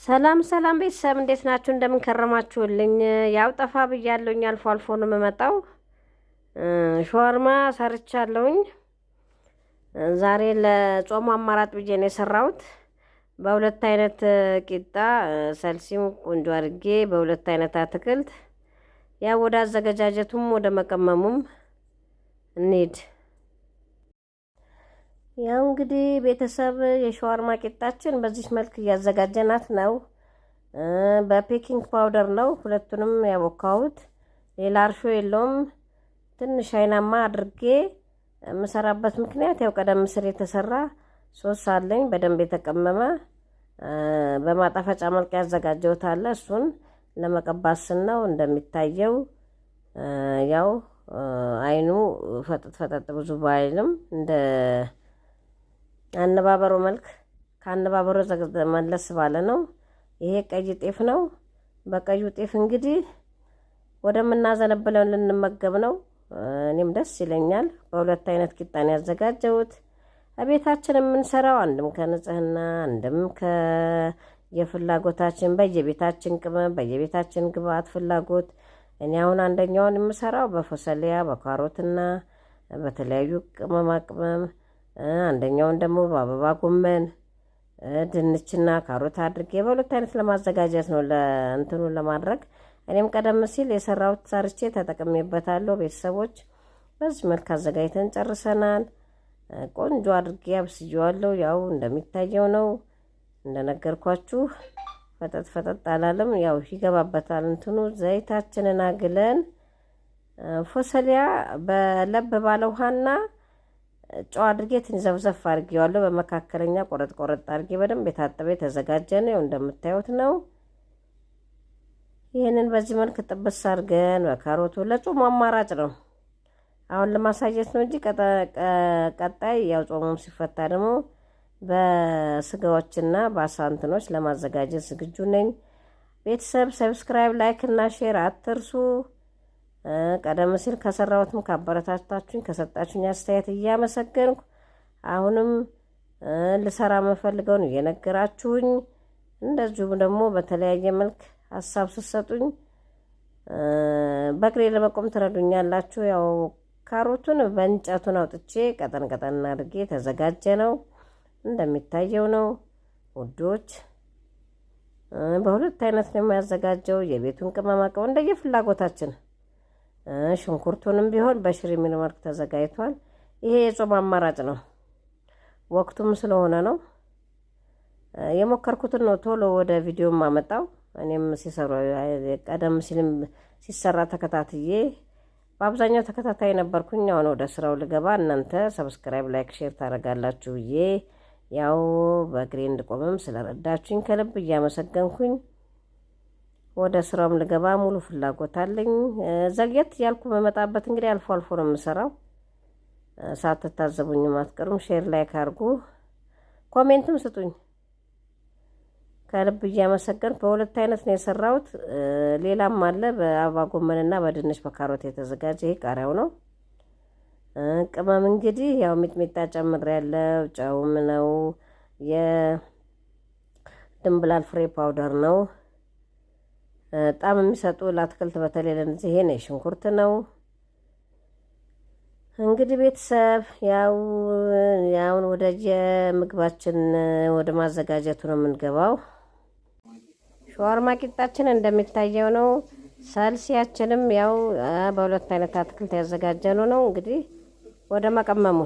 ሰላም ሰላም ቤተሰብ እንዴት ናችሁ? እንደምን ከረማችሁልኝ? ያው ጠፋ ብያለሁኝ። አልፎ አልፎ ነው የምመጣው። shawarማ ሰርቻለሁኝ። ዛሬ ለጾሙ አማራጭ ብዬ ነው የሰራሁት። በሁለት አይነት ቂጣ ሰልሲም ቆንጆ አድርጌ በሁለት አይነት አትክልት። ያው ወደ አዘገጃጀቱም ወደ መቀመሙም እንሂድ። ያው እንግዲህ ቤተሰብ የሻዋርማ ቂጣችን በዚህ መልክ እያዘጋጀናት ነው። በፔኪንግ ፓውደር ነው ሁለቱንም ያቦካሁት። ሌላ እርሾ የለውም። ትንሽ አይናማ አድርጌ የምሰራበት ምክንያት ያው ቀደም ሲል የተሰራ ሶስ አለኝ በደንብ የተቀመመ በማጣፈጫ መልክ ያዘጋጀሁት አለ። እሱን ለመቀባት ነው። እንደሚታየው ያው አይኑ ፈጠጥ ብዙ ባይልም እንደ አነባበሩ መልክ ከአነባበሩ መለስ ባለ ነው። ይሄ ቀይ ጤፍ ነው። በቀዩ ጤፍ እንግዲህ ወደምናዘነብለው ልንመገብ ነው። እኔም ደስ ይለኛል። በሁለት አይነት ቂጣን ያዘጋጀሁት አቤታችን የምንሰራው አንድም ከንጽህና አንድም ከየፍላጎታችን በየቤታችን ቅመም በየቤታችን ግብአት ፍላጎት። እኔ አሁን አንደኛውን የምሰራው በፎሰሊያ በካሮትና በተለያዩ ቅመማ ቅመም፣ አንደኛውን ደግሞ በአበባ ጎመን ድንችና ካሮት አድርጌ በሁለት አይነት ለማዘጋጀት ነው ለእንትኑ ለማድረግ። እኔም ቀደም ሲል የሰራሁት ሰርቼ ተጠቅሜበታለሁ። ቤተሰቦች በዚህ መልክ አዘጋጅተን ጨርሰናል። ቆንጆ አድርጌ አብስዬዋለሁ። ያው እንደሚታየው ነው። እንደነገርኳችሁ ፈጠጥ አላለም። ያው ይገባበታል እንትኑ። ዘይታችንን አግለን ፎሰሊያ በለብ ባለ ውሃና ጨው አድርጌ ትንዘፍዘፍ አድርጌዋለሁ። በመካከለኛ ቆረጥ አድርጌ በደንብ የታጠበ የተዘጋጀ ነው። እንደምታዩት ነው። ይሄንን በዚህ መልክ ጥብስ አድርገን በካሮቱ ለጾሙ አማራጭ ነው። አሁን ለማሳየት ነው እንጂ ቀጣይ ያው ጾሙም ሲፈታ ደግሞ በስጋዎችና በአሳንትኖች ለማዘጋጀት ዝግጁ ነኝ። ቤተሰብ ሰብስክራይብ፣ ላይክ እና ሼር አትርሱ። ቀደም ሲል ከሰራሁትም ካበረታታችሁኝ ከሰጣችሁኝ አስተያየት እያመሰገንኩ አሁንም ልሰራ መፈልገውን እየነገራችሁኝ እንደዚሁም ደግሞ በተለያየ መልክ ሀሳብ ስትሰጡኝ በእግሬ ለመቆም ትረዱኛላችሁ። ያው ካሮቱን በእንጨቱን አውጥቼ ቀጠን አድርጌ ተዘጋጀ ነው። እንደሚታየው ነው ውዶች። በሁለት አይነት ነው የሚያዘጋጀው። የቤቱን ቅመማ ቅመም እንደየፍላጎታችን ሽንኩርቱንም ቢሆን በሽሪ ሚል መልክ ተዘጋጅቷል። ይሄ የጾም አማራጭ ነው። ወቅቱም ስለሆነ ነው የሞከርኩትን ነው ቶሎ ወደ ቪዲዮ ማመጣው። እኔም ሲሰሩ ቀደም ሲልም ሲሰራ ተከታትዬ በአብዛኛው ተከታታይ ነበርኩኝ። አሁን ወደ ስራው ልገባ። እናንተ ሰብስክራይብ፣ ላይክ፣ ሼር ታደርጋላችሁ ብዬ ያው በእግሬ እንድቆምም ስለረዳችሁኝ ከልብ እያመሰገንኩኝ ወደ ስራውም ልገባ ሙሉ ፍላጎት አለኝ። ዘግየት ያልኩ በመጣበት እንግዲህ አልፎ አልፎ ነው የምሰራው። ሳትታዘቡኝም አትቀሩም። ሼር ላይክ አድርጉ፣ ኮሜንትም ስጡኝ። ከልብ እያመሰገንኩ በሁለት አይነት ነው የሰራሁት። ሌላም አለ በአበባ ጎመንና በድንች በካሮት የተዘጋጀ። ይሄ ቃሪያው ነው። ቅመም እንግዲህ ያው ሚጥሚጣ ጨምሬያለሁ። ጨውም ነው። የድንብላል ፍሬ ፓውደር ነው። በጣም የሚሰጡ ለአትክልት በተለይ ለነዚህ ይሄ ነው። ሽንኩርት ነው። እንግዲህ ቤተሰብ ያው ወደ የምግባችን ወደ ማዘጋጀቱ ነው የምንገባው። ሻዋርማ ቂጣችን እንደሚታየው ነው። ሰልሲያችንም ያው በሁለት አይነት አትክልት ያዘጋጀነው ነው። እንግዲህ ወደ መቀመሙ